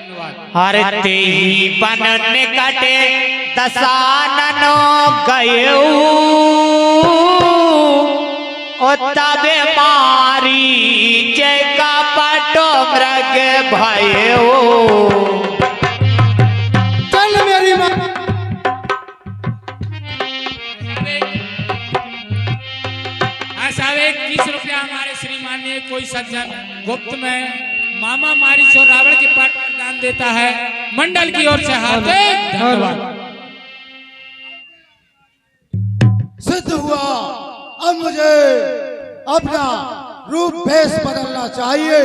हर ते ही बन निकटे दसाननो गयो तबे मारी जय का पटो मृग भयो। चल मेरी माँ। साहब 21 रुपया हमारे श्रीमान ने कोई सज्जन गुप्त में मामा मारिच और रावण के पाठ पर दान देता है, मंडल की ओर से हार्दिक धन्यवाद। सिद्ध हुआ, अब मुझे अपना रूप भेष बदलना चाहिए।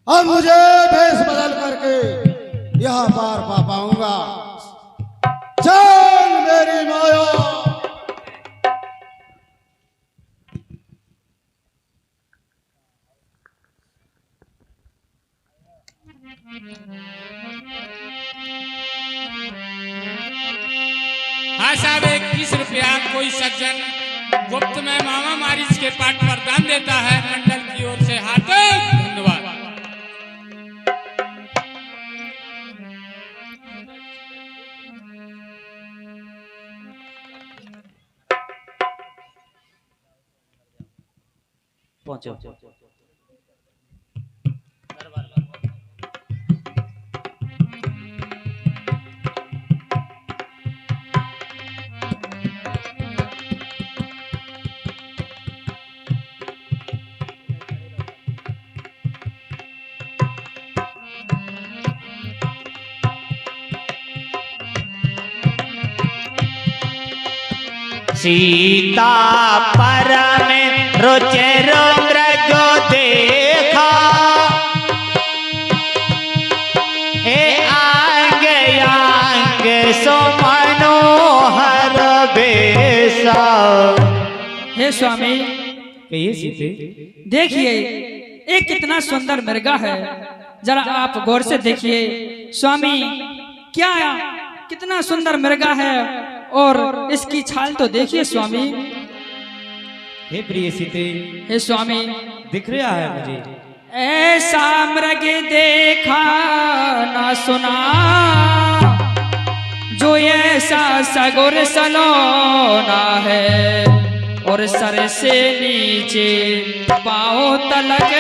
अब मुझे भेष बदल करके यहाँ पार पा पाऊंगा। चल मेरी माया। हाँ साहब 21 रुपया कोई सज्जन गुप्त में मामा मारिच के पाठ पर दान देता है, मंडल की ओर से हार्दिक धन्यवाद। पहुंचो। सीता परम रुचिर मृग देखा, हे आंग आंग सो मनोहर बेसा। हे स्वामी कहिए सीते। देखिए ये कितना सुंदर मृगा है, जरा आप गौर से देखिए स्वामी, क्या कितना सुंदर मृगा है और इसकी छाल तो देखिए स्वामी। हे प्रिय सीते। हे स्वामी दिख रहा है मुझे। ऐसा मृग देखा ना सुना, जो ऐसा सगुर सलोना है और सर से नीचे पाँव तलक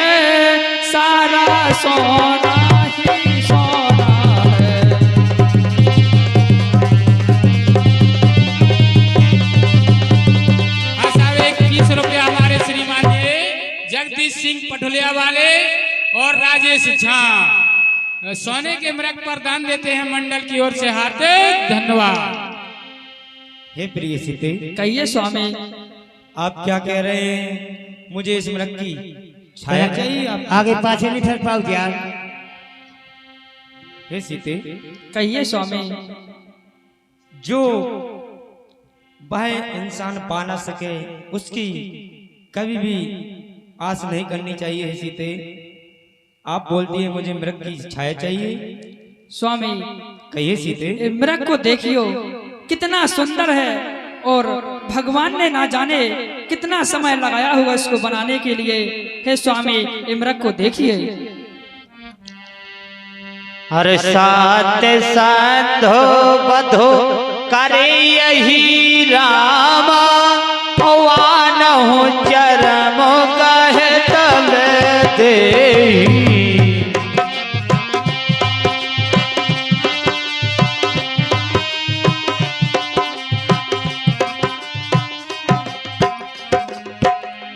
सारा सोना ही सोना है। रुपया हमारे श्रीमान जी जगदीश सिंह पटोलिया वाले और राजेश झा सोने के मृग पर दान देते हैं, मंडल की ओर से हार्दिक धन्यवाद। हे प्रिय सीते। कहिए स्वामी। आप क्या कह रहे हैं? मुझे इस मृग की छाया चाहिए। आप आगे पाछे नहीं ठहर पाओ यार। हे सीते। कहिए स्वामी। जो वह इंसान पा ना सके उसकी कभी भी आस नहीं करनी चाहिए। है सीते, आप बोलती है मुझे मृग की छाया चाहिए। स्वामी कहिए सीते। मृग को देखियो कितना सुंदर है और भगवान ने ना जाने कितना समय लगाया हुआ इसको बनाने के लिए। हे स्वामी मृग को देखिए। हर साथ संधो बधो करे यही रामा, वानहु चरम कहे तल देहि।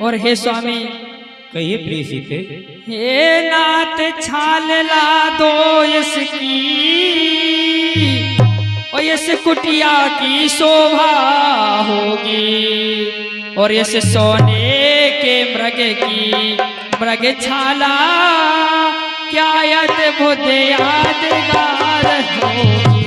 और हे स्वामी। कहिए प्रिय सीते। हे नाथ छाल ला दो इसकी, और इस कुटिया की शोभा होगी, और इस सोने के मृग की मृग छाला क्या अद्भुत यादगार होगी।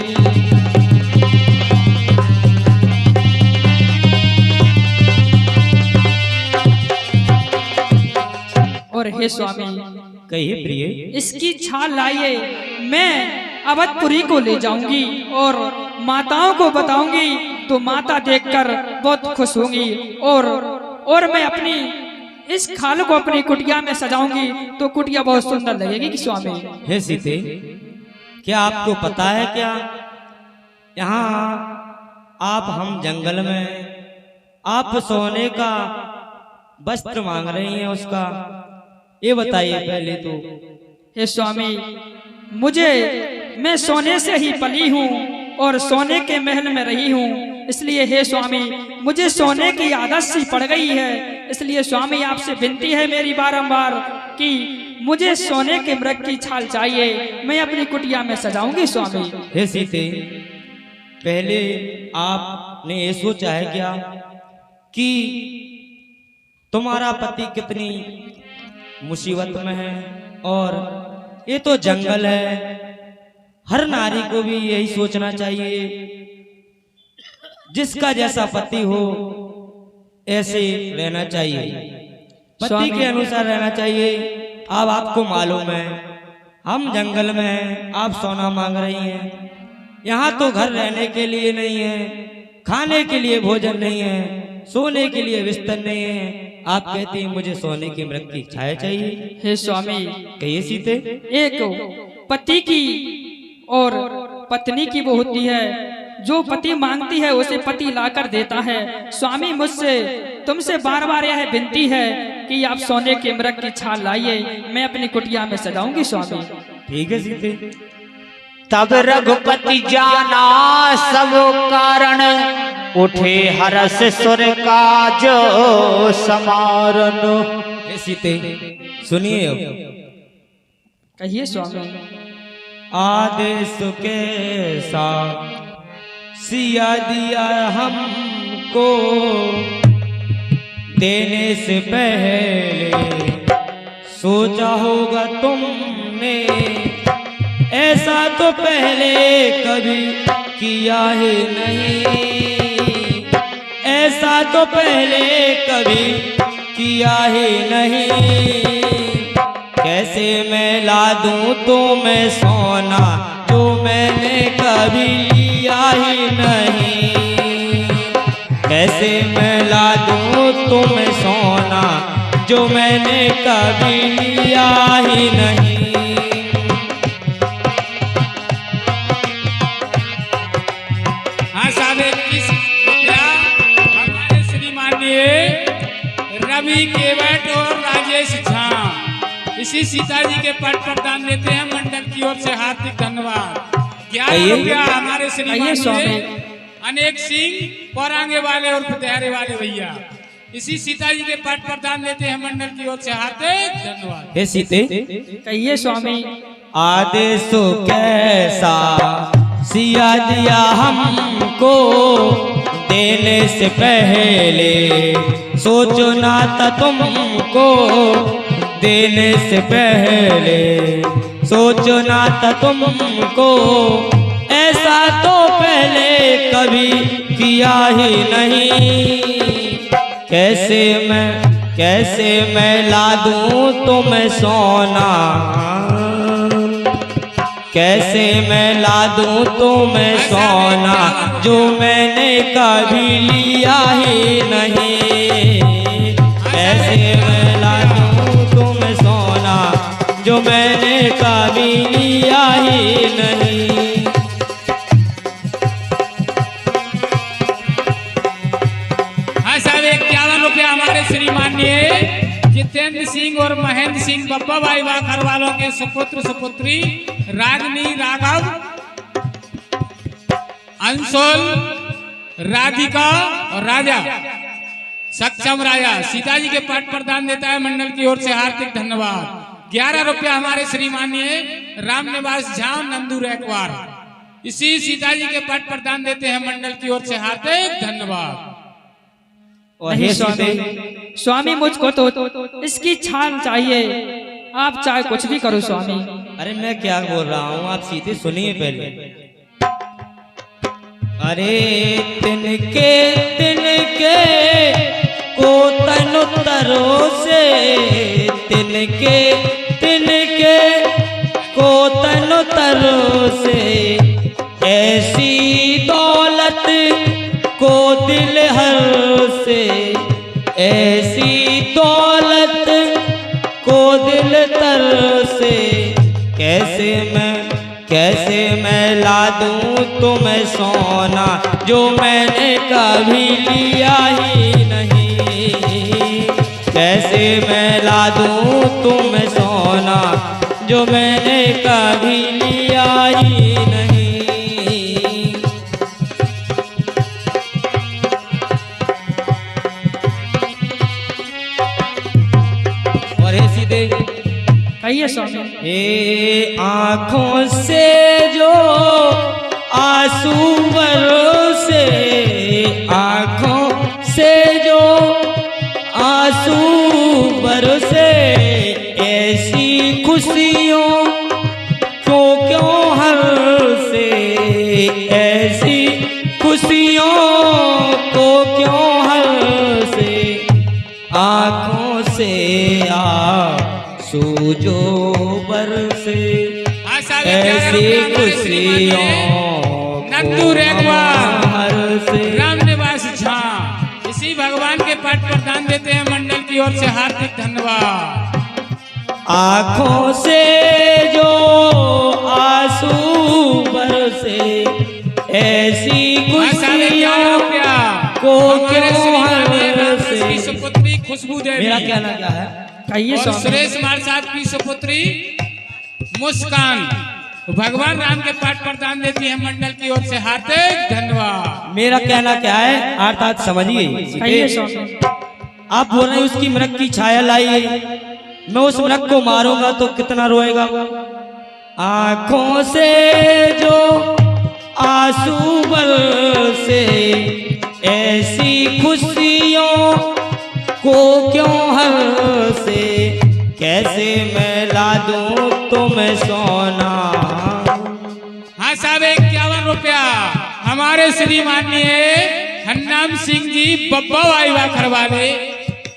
और हे स्वामी। कहिए प्रिय। इसकी छाल लाइए, मैं अवधपुरी को ले जाऊंगी और माताओं को बताऊंगी, तो माता देखकर बहुत खुश होंगी और मैं अपनी इस खाल को अपनी कुटिया में सजाऊंगी तो कुटिया बहुत सुंदर लगेगी कि स्वामी। हे सीते, क्या आपको पता है क्या यहाँ आप हम जंगल में आप सोने का वस्त्र मांग रही हैं, उसका ये बताइए पहले तो। हे स्वामी, मैं सोने से ही पली हूँ और सोने के महल में रही हूँ, इसलिए हे स्वामी मुझे सोने की आदत सी पड़ गई है। इसलिए स्वामी आपसे विनती है मेरी बारंबार कि मुझे सोने के मृग की छाल चाहिए, मैं अपनी कुटिया में सजाऊंगी स्वामी। हे सीते, पहले आपने ये सोचा है क्या कि तुम्हारा पति कितनी मुसीबत में है, और ये तो जंगल है, हर नारी को भी यही सोचना चाहिए, जिसका जैसा पति हो ऐसे रहना चाहिए, पति के अनुसार रहना चाहिए। अब आपको मालूम है हम जंगल में हैं, आप सोना मांग रही हैं, यहाँ तो घर रहने के लिए नहीं है, खाने के लिए भोजन नहीं है, सोने के लिए बिस्तर नहीं है, आप कहती हैं मुझे सोने की मृग की छाया चाहिए। हे स्वामी, कहिए सीते। एक पति की और पत्नी की वो होती है, जो पति मांगती है उसे पति लाकर देता है। स्वामी मुझसे तुमसे बार बार यह विनती है कि आप सोने के मृग की छाल लाइए, मैं अपनी कुटिया में सजाऊंगी स्वामी। ठीक है सीते। तब रघुपति जाना सब कारण, उठे हरस सुर का जो समारन। हे सीते सुनिए अब। कहिए स्वामी। आदेश कैसा सिया दिया हमको, देने से पहले सोचा होगा तुमने, ऐसा तो पहले कभी किया ही नहीं, ऐसा तो पहले कभी किया ही नहीं। कैसे मैं ला दूं तुम्हें सोना जो मैंने कभी लिया ही नहीं, कैसे मैं ला दूं तुम्हें सोना जो मैंने कभी लिया ही नहीं। हाँ साहब, 21 रुपया हमारे श्रीमाननीय रवि केवट और राजेश झा इसी सीता जी के पट पर दान देते हैं, मंडल की ओर से हार्दिक धन्यवाद। 11 रुपया हमारे श्रीमाननीय अनेक सिंह पौरांगे वाले और फतेहरे वाले भैया इसी सीता जी के पट पर दान देते हैं, मंडल की ओर से हार्दिक धन्यवाद। हे सीते। कहिए स्वामी। आदेश कैसा सिया दिया हमको, देने से पहले सोचना था तुमको, देने से पहले सोचना था तुमको, ऐसा तो पहले कभी किया ही नहीं। कैसे मैं ला दूं तुम्हें सोना, कैसे मैं ला दूं तुम्हें सोना जो मैंने कभी लिया ही नहीं, कैसे मैं ला दूं तुम्हें सोना जो मैंने कभी लिया ही नहीं। हाँ साहब, 51 रुपया हमारे श्रीमाननीय जितेंद्र सिंह और महेंद्र सिंह बब्बा भाई वाकर वालों के सुपुत्र सुपुत्री रागनी राघव अंशुल राधिका और राजा सक्षम राजा सीता जी के पाठ पर दान देता है, मंडल की ओर से हार्दिक धन्यवाद। 11 रुपया हमारे श्रीमाननीय रामनिवास झा नंदू रैकवार इसी सीता जी के पाठ पर दान देते हैं, मंडल की ओर से हार्दिक धन्यवाद। नहीं स्वामी, स्वामी मुझको तो इसकी छाल चाहिए, आप चाहे कुछ भी करो स्वामी। अरे मैं क्या बोल रहा हूँ, आप सीधे सुनिए पहले। अरे तिनके को तनु तरो से, तिनके को तनु तरो से, ऐसी दौलत को दिल हर से, ऐसी दौलत तर से, कैसे मैं ला दूं तुम्हें सोना जो मैंने कभी लिया ही नहीं। कैसे मैं ला दूं तुम्हें सोना जो मैंने कभी लिया ही नहीं। और ये सीधे कहिए स्वामी। ए आँखों से जो आंसू बरसे, आँखों से जो आंसू बरसे, ऐसी खुशियों को क्यों हर से, ऐसी खुशियों को क्यों हर से, आँखों से आंसू जो बरसे, ऐसी खुशियों नंदू रेगवार हर से। राम निवास झा इसी भगवान के पाठ प्रदान देते हैं मंडल की ओर से हार्दिक धन्यवाद। आँखों से जो आंसू बरसे, ऐसी खुशियों को क्यों हर से। सुपुत्री खुशबू देवी, मेरा कहना क्या है? कहिए और स्वामी। सुरेश कुमार साहब की सुपुत्री मुस्कान भगवान राम के पाठ प्रदान देती है मंडल की ओर से हार्दिक धन्यवाद। मेरा कहना क्या है अर्थात समझिए। कहिए स्वामी। आप बोल रहे हैं उसकी मृग की छाया लाई, मैं उस मृग को मारूंगा तो कितना रोएगा। आँखों से जो आंसू बरसे, ऐसी खुशियों को क्यों हर से, कैसे मैं ला दूं तुम्हें सोना। हाँ साहब 51 रुपया हमारे श्री माननीय हन्नाम सिंह जी बब्बा वाईवा खरवाले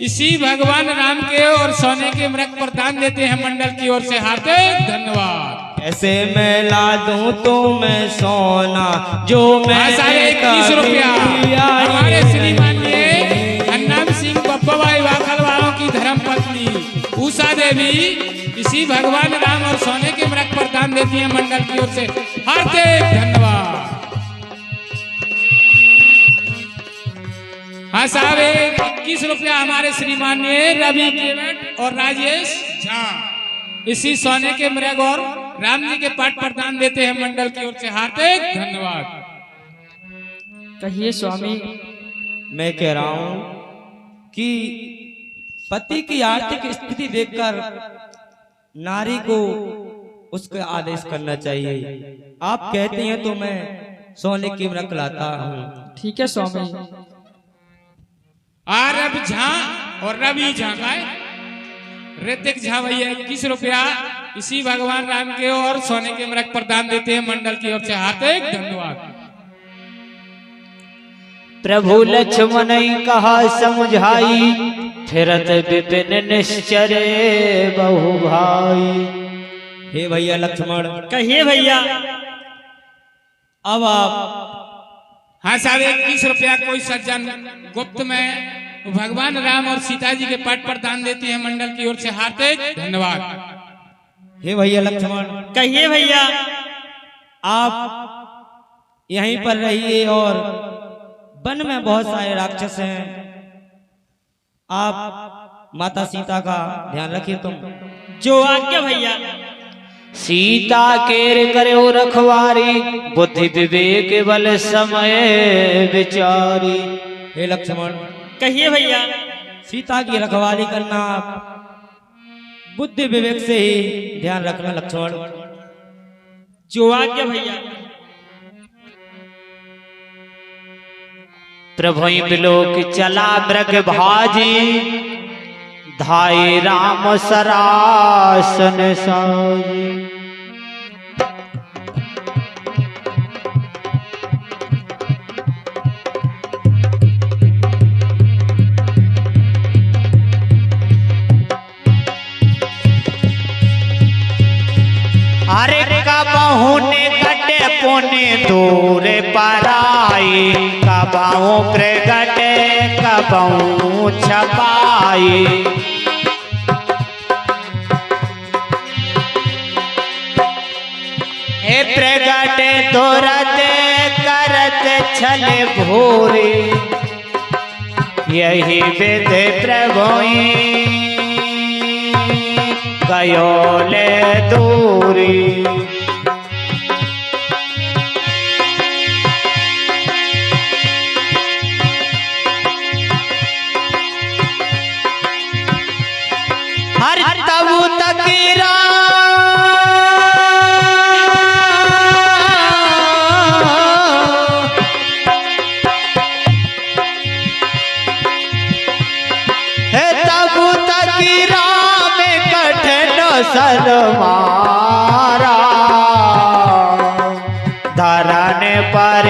इसी भगवान राम के और सोने के मृग प्रदान देते हैं मंडल की ओर से हार्दिक धन्यवाद। कैसे मैं ला दूं तुम्हें सोना जो मैंने 21 रुपया कभी लिया ही हमारे श्री नहीं। माननीय हन्नाम सिंह बब्बा वाईवा खरवालों की धर्म पत्नी उषा देवी इसी भगवान राम और सोने के मृग प्रदान देती है मंडल की ओर से हार्दिक धन्यवाद। हाँ साहब 21 रुपया हमारे श्रीमान ने रवि केवट और राजेश झा इसी सोने के मृग और राम जी के पाठ प्रदान देते हैं मंडल की ओर से हार्दिक धन्यवाद। कहिए स्वामी। मैं कह रहा हूं कि पति की आर्थिक स्थिति देखकर नारी को उसका आदेश करना चाहिए। आप कहते हैं तो मैं सोने की मृग लाता हूँ। ठीक है स्वामी। आरब झा और रवि झा का ऋतिक झा भैया 21 रुपया इसी भगवान राम के और सोने के मृग प्रदान देते हैं मंडल की ओर से हार्दिक धन्यवाद। प्रभु लक्ष्मण कहा समझाई, फिरत विपिन निश्चरे बहु भाई। हे भैया लक्ष्मण। कहिए भैया। अब आप हाँ साहब 21 रुपया कोई सज्जन गुप्त में भगवान राम और सीता जी के पाठ प्रदान देते हैं मंडल की ओर से हार्दिक धन्यवाद। हे भैया लक्ष्मण। कहिए भैया। आप यहीं पर रहिए और वन में बहुत सारे राक्षस हैं, आप माता सीता का ध्यान रखिए। तुम जो आज्ञा भैया। सीता केर करो रखवारी, बुद्धि विवेक बल समय विचारी। हे लक्ष्मण। कहिए भैया। सीता की रखवाली करना बुद्धि विवेक से ही ध्यान रखना लक्ष्मण। जो आज्ञा भैया। प्रभु बिलोक चला मृग भाजी, धाई राम सरासन साजी। अरे कबहू ने कटे पुने दूर पराई, कबहू प्रगटे कबहू छपाई। भूरी यही विधि प्रभुई गयो ले दूरी हर तबु तकीरा मारा धरन पर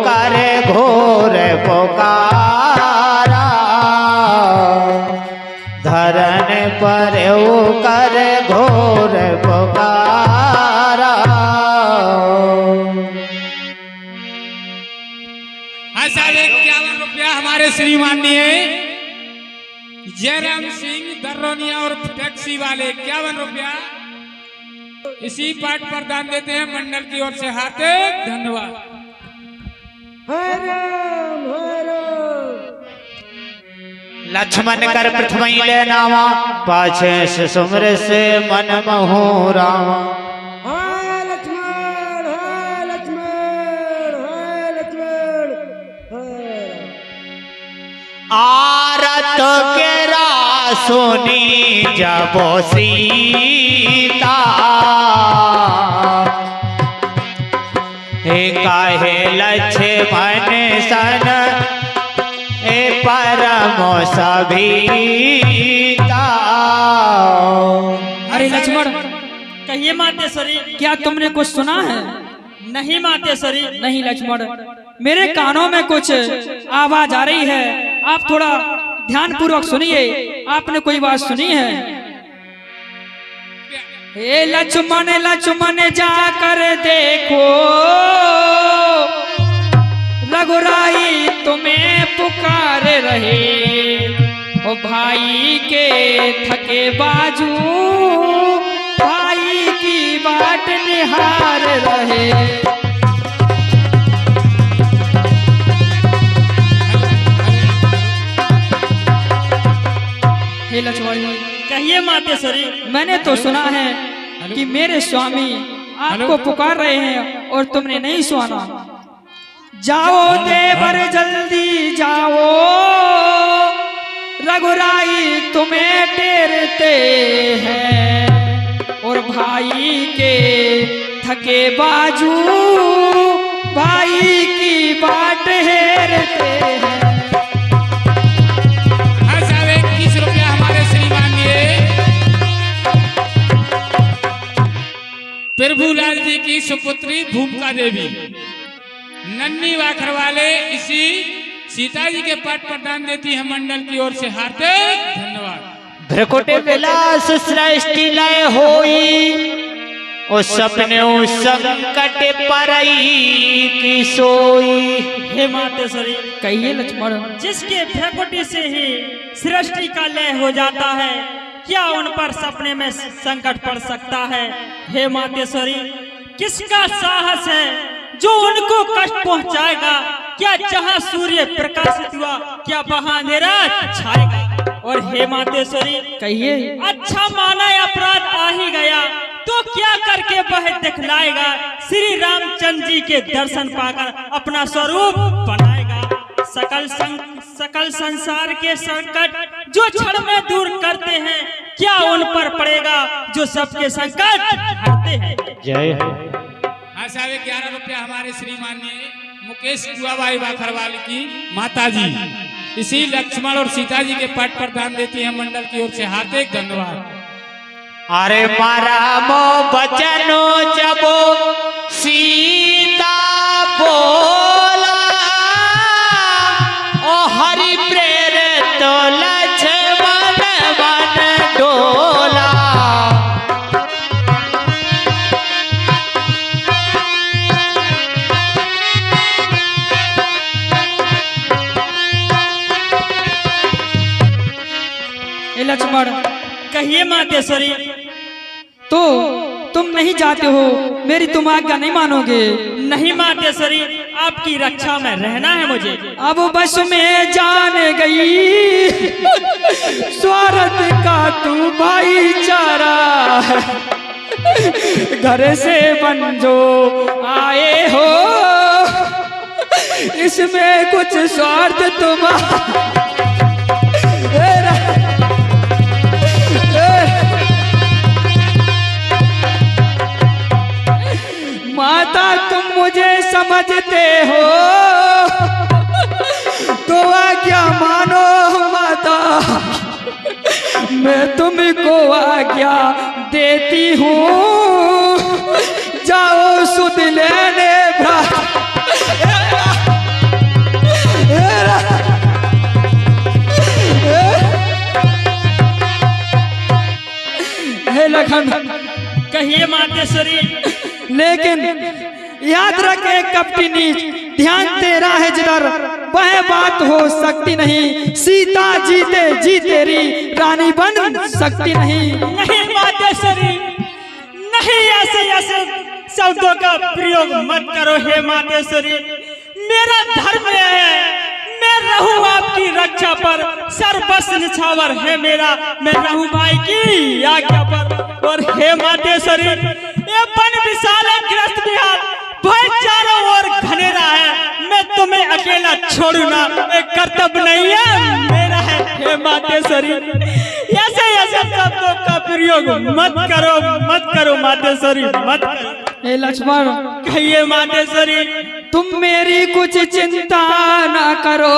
करे घोर पुकारा धरन पर करे घोर पुकारा। हाँ साहब 51 रुपया हमारे श्रीमाननीय जयराम सिंह दर्रोनिया और टैक्सी वाले 51 रुपया इसी पाठ पर दान देते हैं मंडल की ओर से हार्दिक धन्यवाद। लक्ष्मण कर प्रथम ले नामा पाछे से सुमर से मन महोरा आरत केरा सोनी जबो सीता हे काहे लक्ष्मण सन हे परम सभीता। अरे लक्ष्मण कहिए मातेश्वरी क्या तुमने कुछ सुना है? नहीं मातेश्वरी नहीं लक्ष्मण मेरे कानों में कुछ आवाज आ रही है, आप थोड़ा ध्यान पूर्वक सुनिए। आपने कोई बात सुनी है? हे लक्ष्मण लक्ष्मण जाकर देखो रघुराई तुम्हें पुकार रहे ओ भाई के थके बाजू भाई की बाट निहार रहे। हे लक्ष्मण कहिए मातेश्वरी मैंने तो सुना है कि मेरे स्वामी आपको पुकार रहे हैं और तुमने नहीं सुना। जाओ देवर जल्दी जाओ रघुराई तुम्हें टेरते हैं और भाई के थके बाजू भाई की बाट हेरते हैं। प्रभुलाल जी की सुपुत्री भूमिका देवी नन्नी वाखर वाले इसी सीता जी के पाठ पर दान देती है मंडल की ओर से हार्दिक धन्यवाद। भ्रकुटे विलास सृष्टि लय होई ओ सपने संकट परई की सोई। हे मातेश्वरी कहिए लक्ष्मण जिसके भ्रकुटी से ही सृष्टि का लय हो जाता है क्या उन पर सपने में संकट पड़ सकता है? हे मातेश्वरी किसका साहस है जो उनको कष्ट पहुंचाएगा? क्या जहां सूर्य प्रकाशित हुआ क्या वहां अंधेरा छाएगा? और हे मातेश्वरी कहिए अच्छा माना अपराध आ ही गया तो क्या करके वह दिखलाएगा? श्री रामचंद्र जी के दर्शन पाकर अपना स्वरूप बनाएगा। सकल संसार के संकट जो क्षण में दूर करते हैं क्या उन पर पड़ेगा जो सबके संकट हटते हैं। जय हो। हाँ साहब 11 रुपया हमारे श्रीमाननीय मुकेश कुआबाई वाखरवाल की माता जी इसी लक्ष्मण और सीता जी के पाठ पर दान देती है मंडल की ओर से हार्दिक धन्यवाद। अरे मारा मो बचनो जबो सीता बोला ओ हरि प्रेरित लक्ष्मण मन डोला। लक्ष्मण कहिए मातेश्वरी तो तुम नहीं जाते हो मेरी तुम आज्ञा नहीं मानोगे? नहीं मातेश्वरी आपकी रक्षा में रहना है मुझे। अब बस में जान गई स्वार्थ का तू भाईचारा, घर से बंजो आए हो इसमें कुछ स्वार्थ तुम्हारा। माता तुम मुझे समझते हो तो आज्ञा मानो माता, मैं तुमको आज्ञा देती हूँ, जाओ सुध लेने हे लखन। कहिए मातेश्वरी। लेकिन याद रखे कपटिनी, ध्यान तेरा है जिधर वह बात हो सकती नहीं, सीता जीते जी तेरी रानी बन सकती नहीं। नहीं मातेश्वरी, नहीं ऐसे ऐसे शब्दों का प्रयोग मत करो हे मातेश्वरी। मेरा धर्म है मैं रहूं आपकी रक्षा पर, सर्वस्व निछावर है मेरा, मैं रहूं भाई की आज्ञा पर। और हे मातेश्वरी, ये वन विशाल है ग्रस्त बिहार, भय चारों ओर घनेरा है, मैं तुम्हें अकेला छोड़ू ना, एक कर्तव्य नहीं है मेरा है हे मातेश्वरी। ऐसे ऐसे शब्दों का प्रयोग मत करो मातेश्वरी, मत करो। हे लक्ष्मण, कहिए मातेश्वरी। तुम मेरी कुछ चिंता ना करो,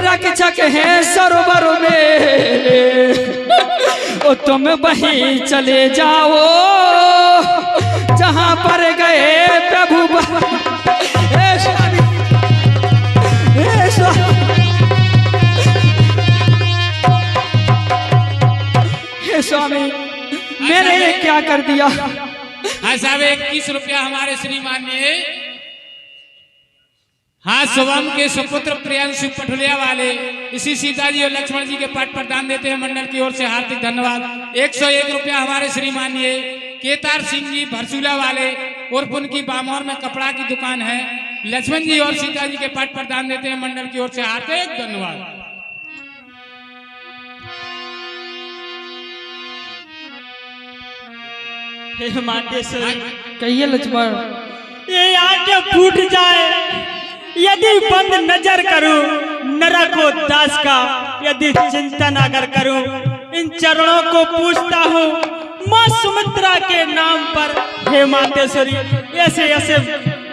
रक्षक है सरोवर में, ओ तुम वहीं चले जाओ जहां पर गए प्रभु। हे स्वामी, हे स्वामी, हे स्वामी, मैंने ये क्या कर दिया? हाँ साहब, 21 रुपया हमारे श्रीमान ने हाँ शुभम के सुपुत्र प्रियांशु पठुलिया वाले इसी सीता जी और लक्ष्मण जी के पाठ पर दान देते हैं, मंडल की ओर से हार्दिक धन्यवाद। 101 रुपया हमारे श्रीमान ने केदार सिंह जी भरसूला वाले और उनकी बामौर में कपड़ा की दुकान है, लक्ष्मण जी और सीता जी के पाठ पर दान देते हैं, मंडल की ओर से हार्दिक धन्यवाद। हे मातेश्वरी, कहिए लक्ष्मण। ये आंखें फूट जाए यदि बंद नजर करूं, नरको दास का यदि चिंतन अगर करूं, इन चरणों को पूछता हूँ माँ सुमित्रा के नाम पर। हे मातेश्वरी, ऐसे ऐसे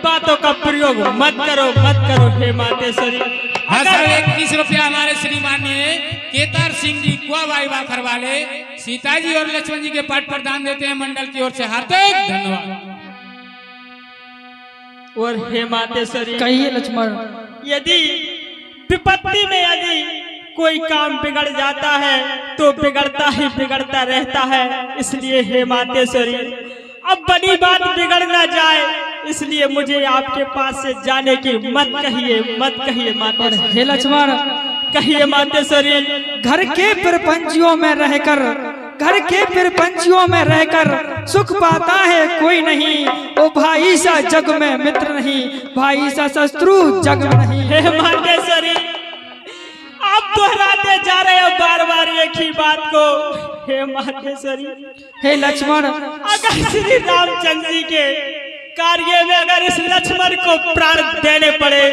बातों का प्रयोग मत करो हे मातेश्वरी। हाँ सर, 21 रुपया हमारे श्रीमान ने केदार सिंह जी कुआबाई वाखर वाले सीता जी और लक्ष्मण जी के पाठ पर दान देते हैं, मंडल की ओर से हार्दिक धन्यवाद। और हे मातेश्वरी, कहिए लक्ष्मण। यदि विपत्ति में यदि कोई काम बिगड़ जाता है तो बिगड़ता रहता है, इसलिए हे मातेश्वरी अब बड़ी बात बिगड़ ना जाए, इसलिए मुझे आपके पास से जाने की मत कहिए मातेश्वरी। हे लक्ष्मण, कहिए मातेश्वरी। घर के प्रपंचियों में रहकर सुख पाता है कोई नहीं, ओ भाई सा जग में मित्र नहीं, भाई सा शत्रु जग में नहीं। हे मातेश्वरी, आप दोहराते जा रहे हो बार बार एक ही बात को। हे मातेश्वरी, हे लक्ष्मण, अगर श्री रामचंद्र जी के कार्य में अगर इस लक्ष्मण को प्राण देने पड़े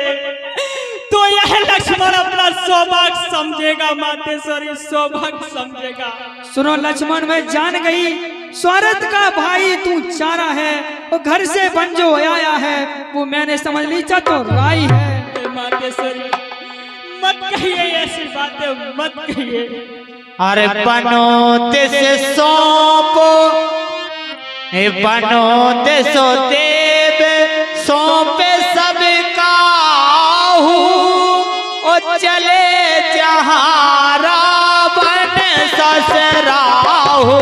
तो यह लक्ष्मण अपना सौभाग्य समझेगा मातेश्वरी, सौभाग्य समझेगा। सुनो लक्ष्मण, मैं जान गई स्वार्थ का भाई तू चारा है, वो घर से बंजो आया है, वो मैंने समझ ली चतुराई है। मातेश्वरी मत कहिए ऐसी बातें, मत कहिए। अरे बनोते से सौंपो, बनोते सो देव सौंपे सबका, ओ चले जहाँ रावण ससुराहो।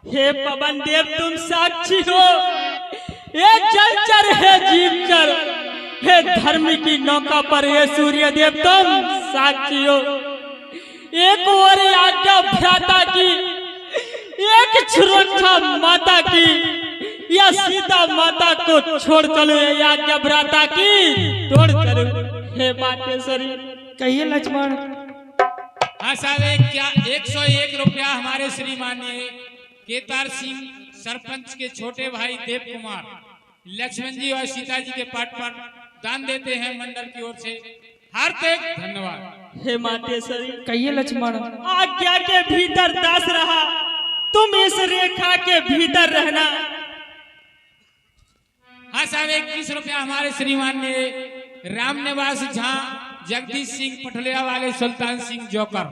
हे पवन देव तुम साक्षी हो, ये जलचर है जीवचर, हे धर्म की नौका पर हे सूर्य देव तुम साक्षी हो। एक और आज्ञा भ्राता की, एक सुरक्षा माता की, या सीता माता को छोड़ चलो, ये आज्ञा भ्राता की तोड़ चलो। हे मातेश्वरी कहिए लक्ष्मण। हाँ साहब, क्या 101 रुपया हमारे श्रीमान्य केदार सिंह सरपंच के छोटे भाई देव कुमार लक्ष्मण जी और सीता जी के पाठ पर दान देते हैं मंडल की ओर से। हार्दिक धन्यवाद। हे मातेश्वरी कहिए लक्ष्मण। आज्ञा के भीतर दास रहा, तुम इस रेखा के भीतर रहना। हाँ साहब, 21 रुपया हमारे श्रीमान्य राम निवास झा जगदीश सिंह पठलिया वाले सुल्तान सिंह जोकर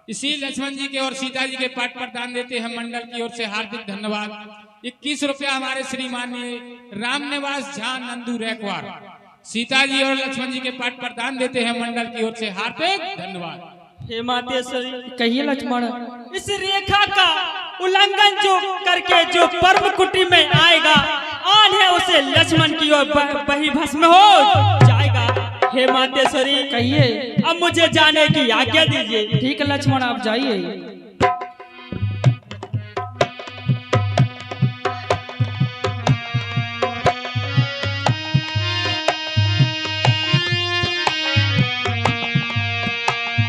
इसी लक्ष्मण जी के और सीता जी के पाठ पर दान देते हैं मंडल की ओर से। हार्दिक धन्यवाद। 21 रुपया हमारे श्रीमान्य राम निवास झा नंदू रैकवार सीता जी और लक्ष्मण जी के पाठ पर दान देते हैं मंडल की ओर से। हार्दिक धन्यवाद। हे मातेश्वरी कहिए लक्ष्मण। इस रेखा का उल्लंघन जो करके जो पर्व कुटी में आएगा, आन है उसे लक्ष्मण की ओर वही भस्म हो जाएगा। हे मातेश्वरी कहिए। अब मुझे जाने की आज्ञा दीजिए। ठीक है लक्ष्मण, आप जाइए।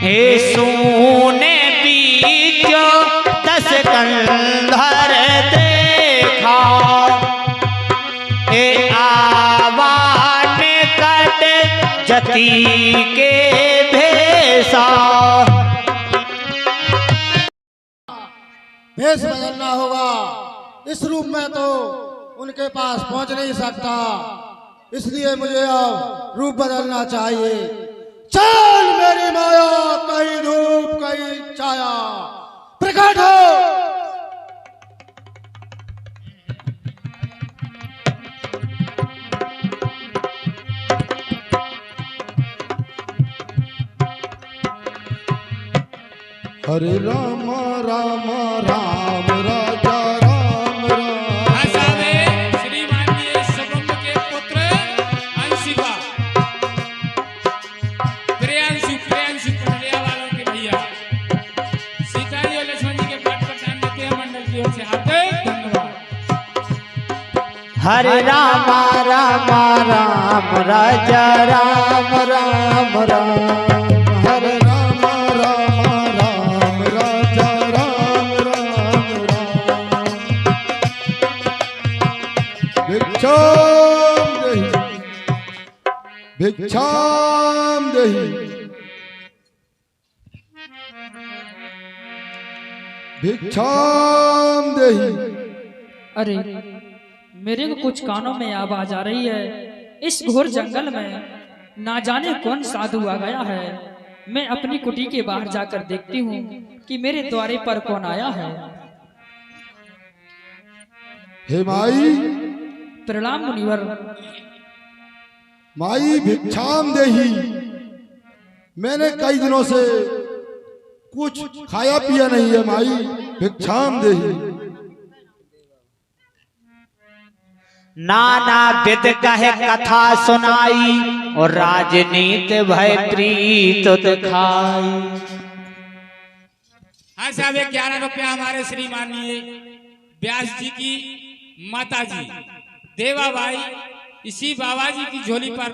हे सोने बीच 10 कंधर देखा, हे आवान कट जती के भेसा। भेष बदलना होगा, इस रूप में तो उनके पास पहुंच नहीं सकता, इसलिए मुझे अब रूप बदलना चाहिए। चल मेरी माया, कहीं धूप कहीं छाया, प्रकट हो। हरे राम राम राम राजा राम राम। हाँ साहब, श्रीमान्य सुगम के पुत्र अंशिका प्रियांशु पठलिया वालों के भैया सीता जी और लक्ष्मण जी के पाठ पर दान देते हैं मंडल की ओर से। हार्दिक धन्यवाद। हरे राम राम राम राजा राम राम राम। हरे राम राम राम राजा राम राम राम। भिक्षाम देहि, भिक्षाम देहि, भिक्षाम देहि। अरे मेरे को कुछ कानों में आवाज आ रही है। इस घोर जंगल में ना जाने कौन साधु आ गया है। मैं अपनी कुटी के बाहर जाकर देखती हूँ कि मेरे द्वारे पर कौन आया है। हे माई। प्रणाम मुनिवर। माई भिक्षाम देहि। मैंने कई दिनों से कुछ खाया पिया नहीं है माई, भिक्षाम देहि। नाना विद कहे कथा सुनाई, और राजनीति भय प्रीत दिखाई। हाँ साहब, 11 रुपया हमारे श्रीमाननीय व्यास जी की माता जी देवाबाई इसी बाबा जी की झोली पर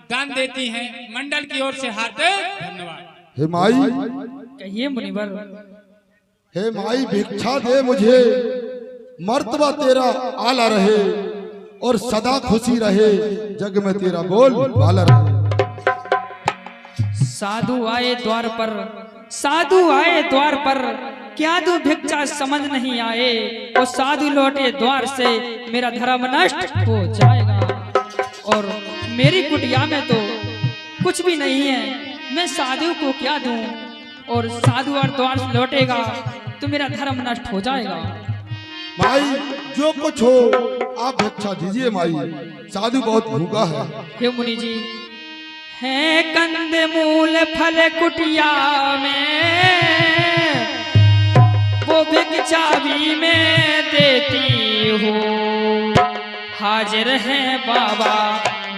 दान देती हैं मंडल की ओर से। हार्दिक धन्यवाद। हे माई। कहिए मुनिवर। हे माई, भिक्षा दे मुझे, मर्तबा तेरा आला रहे और सदा खुशी रहे, जग में तेरा बोल बाला रहे। साधु आए द्वार पर, साधु आए द्वार पर, क्या दो भिक्षा समझ नहीं आए। और साधु लौटे द्वार से, मेरा धर्म नष्ट हो जाएगा। और मेरी कुटिया में तो कुछ भी नहीं है, मैं साधु को क्या दूं। और साधु और द्वार से लौटेगा तो मेरा धर्म नष्ट हो जाएगा। माई जो कुछ हो आप भिक्षा दीजिए माई, साधु बहुत भूखा है। हे मुनि जी, है कंद मूल फल कुटिया में, वो भिक्षा भी मैं देती हूँ। हाजिर है बाबा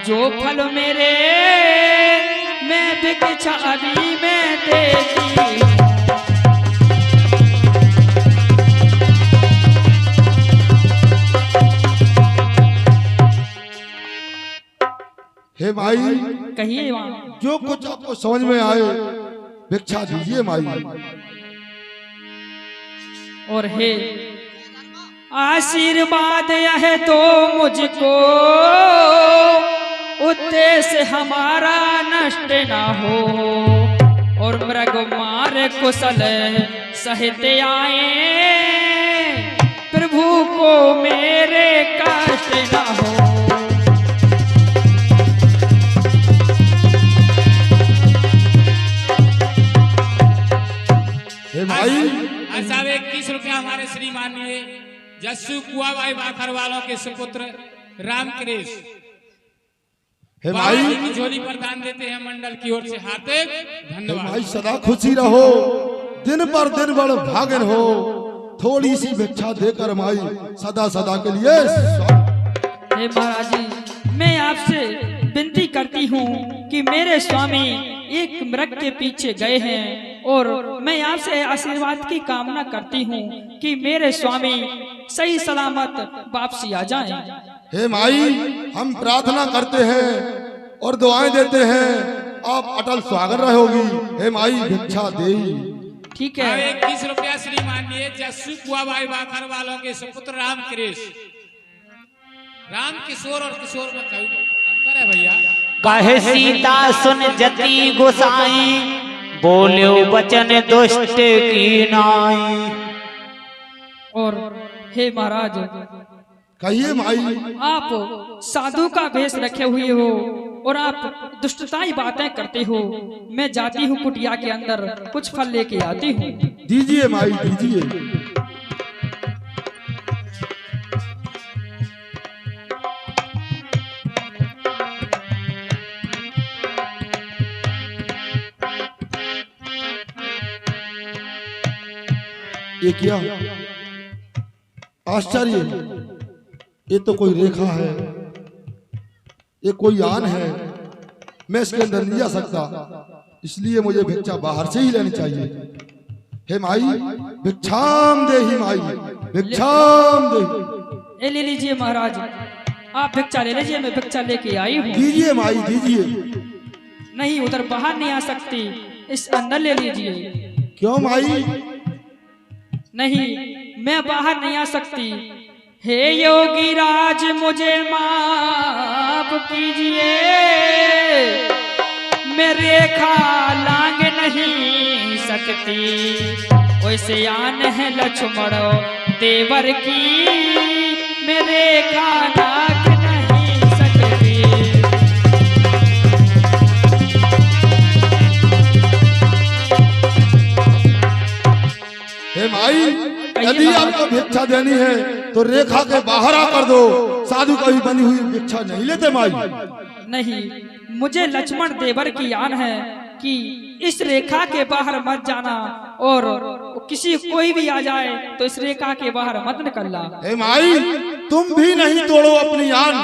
जो फल मेरे मैं भिक्षा अभी मैं देती हूँ। हे माई, कहिए वहाँ। जो कुछ आपको समझ में आए भिक्षा दीजिए माई। और हे आशीर्वाद यह तो मुझको उद्देश्य हमारा नष्ट ना हो, और मृग मार कुशल सहित आए प्रभु को मेरे कष्ट ना हो। हे माई, साहब 21 रुपया हमारे श्रीमान ने जस्सू कुआबाई बाखर वालों के सुपुत्र राम कृष्ण हे माई, की झोली पर दान देते हैं मंडल की ओर से हार्दिक हे धन्यवाद। माई सदा खुशी रहो, दिन पर दिन बड़ भागन हो, थोड़ी सी भिक्षा देकर माई सदा सदा के लिए। हे महाराज जी, मैं आपसे विनती करती हूँ कि मेरे स्वामी एक मृग के पीछे गए हैं, और मैं आपसे आशीर्वाद की कामना करती हूँ कि मेरे स्वामी सही सलामत वापसी आ जाएं। हे माई, हम प्रार्थना करते हैं और दुआएं देते हैं, आप अटल स्वागत रहोगी। हे माई, भिक्षा दे। ठीक है। 21 रुपया श्रीमान ने जस्सू कुआबाई बाखर वालों के सुपुत्र राम कृष्ण, राम किशोर और किशोर में कोई अंतर है भैया? कहे सीता सुन जति गोसाई, बोल्यो वचन दुष्ट की नाई। और हे महाराज, कहिए माई। आप साधु का वेश रखे हुए हो और आप दुष्टताई बातें करते हो। मैं जाती हूँ कुटिया के अंदर, कुछ फल लेके आती हूँ। दीजिए माई, दीजिए। ये क्या आश्चर्य, ये तो कोई रेखा है, ये कोई आन है, मैं इसके अंदर नहीं जा सकता, इसलिए मुझे भिक्षा बाहर से ही लेनी चाहिए। हे माई, भिक्षाम देहि माई, भिक्षाम देहि। ये ले लीजिए महाराज, आप भिक्षा ले लीजिए, मैं भिक्षा लेके आई हूँ। दीजिए माई, दीजिए। नहीं, उधर बाहर नहीं आ सकती, इस अंदर ले लीजिए। क्यों माई? नहीं, मैं बाहर नहीं आ सकती। हे योगी राज, मुझे माफ कीजिए, मैं रेखा लांग नहीं सकती। वैसे आन है लक्ष्मण देवर की, मैं रेखा लांग नहीं सकती। हे माई, यदि आपको भिक्षा देनी है तो रेखा के बाहर आकर दो, साधु कभी बनी हुई भिक्षा नहीं लेते माई। नहीं, मुझे लक्ष्मण देवर की आन है कि इस रेखा के बाहर मत जाना, और किसी कोई भी आ जाए तो इस रेखा के बाहर मत निकलना। हे माई, तुम भी नहीं तोड़ो अपनी आन,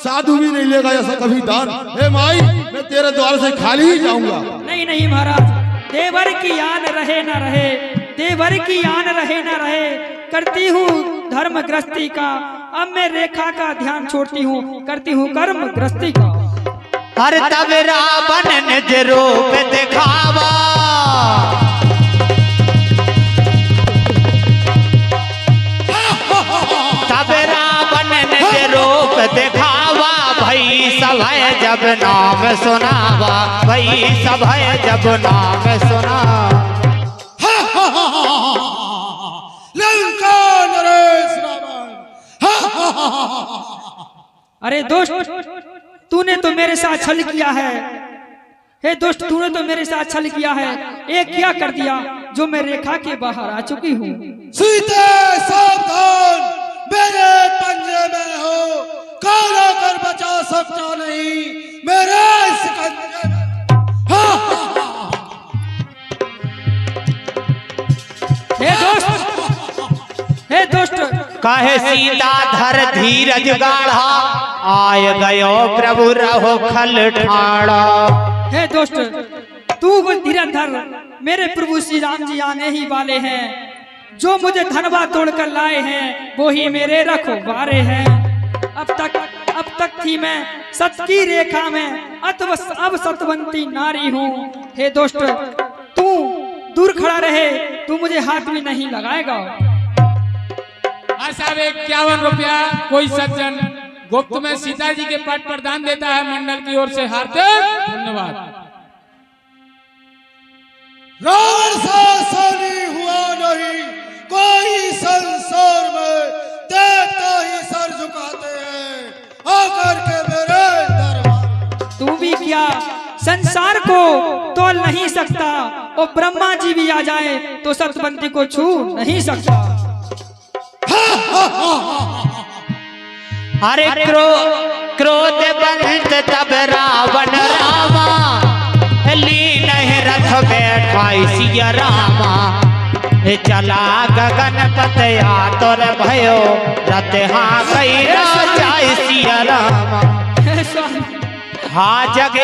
साधु भी नहीं लेगा ऐसा कभी दान। हे माई, मैं तेरे द्वार से खाली ही जाऊंगा। नहीं नहीं महाराज, देवर की आन रहे न रहे, देवर की आन रहे न रहे, करती हूँ धर्म गृहस्थी का। अब मैं रेखा का ध्यान छोड़ती हूँ, करती हूँ कर्म गृहस्थी का। हर तब रावण निज रूप दिखावा, तब रावण निज रूप दिखावा, भई सभय जब नाम सुनावा, भई सभय जब नाम सुना। लंका नरेश रावण। अरे दोस्त, तूने तो मेरे साथ छल किया है। हे दोस्त, तूने तो मेरे साथ छल किया है। एक क्या कर दिया जो मैं रेखा के बाहर आ चुकी हूँ। सीते सावधान, मेरे पंजे में हो, कौन आकर बचा सकता नहीं मेरे सिकंदर। हे दोस्त, कहे सीता धर धीरज गाढ़ा, आय गयो प्रभु रहो खल ठाड़ा। हे दुष्ट, तू कुछ धीरज धर, मेरे प्रभु श्री राम जी आने ही वाले हैं। जो मुझे धनवा तोड़कर लाए हैं वो ही मेरे रखवारे हैं। अब तक थी मैं सत की रेखा में, अब सतवंती नारी हूँ। हे दुष्ट, तू दूर खड़ा रहे, तू मुझे हाथ भी नहीं लगाएगा। साहब 51 रुपया कोई सज्जन गुप्त में सीता जी के पट पर दान देता है, मंडल की ओर से हार्दिक धन्यवाद। रावण सा सानी हुआ नहीं कोई संसार में, देखता ही सर झुकाते हैं आकर के मेरे दरबार। तू भी क्या संसार को तोल नहीं सकता, और ब्रह्मा जी भी आ जाए तो सतवंती को छू नहीं सकता। अरे क्रोध बंध तब रावण रामा, लीन रथ बैठा सिया रामा। चला गगन पतया तोर भयो, रथ हाँ कई जाय सिया रामा। हाँ जग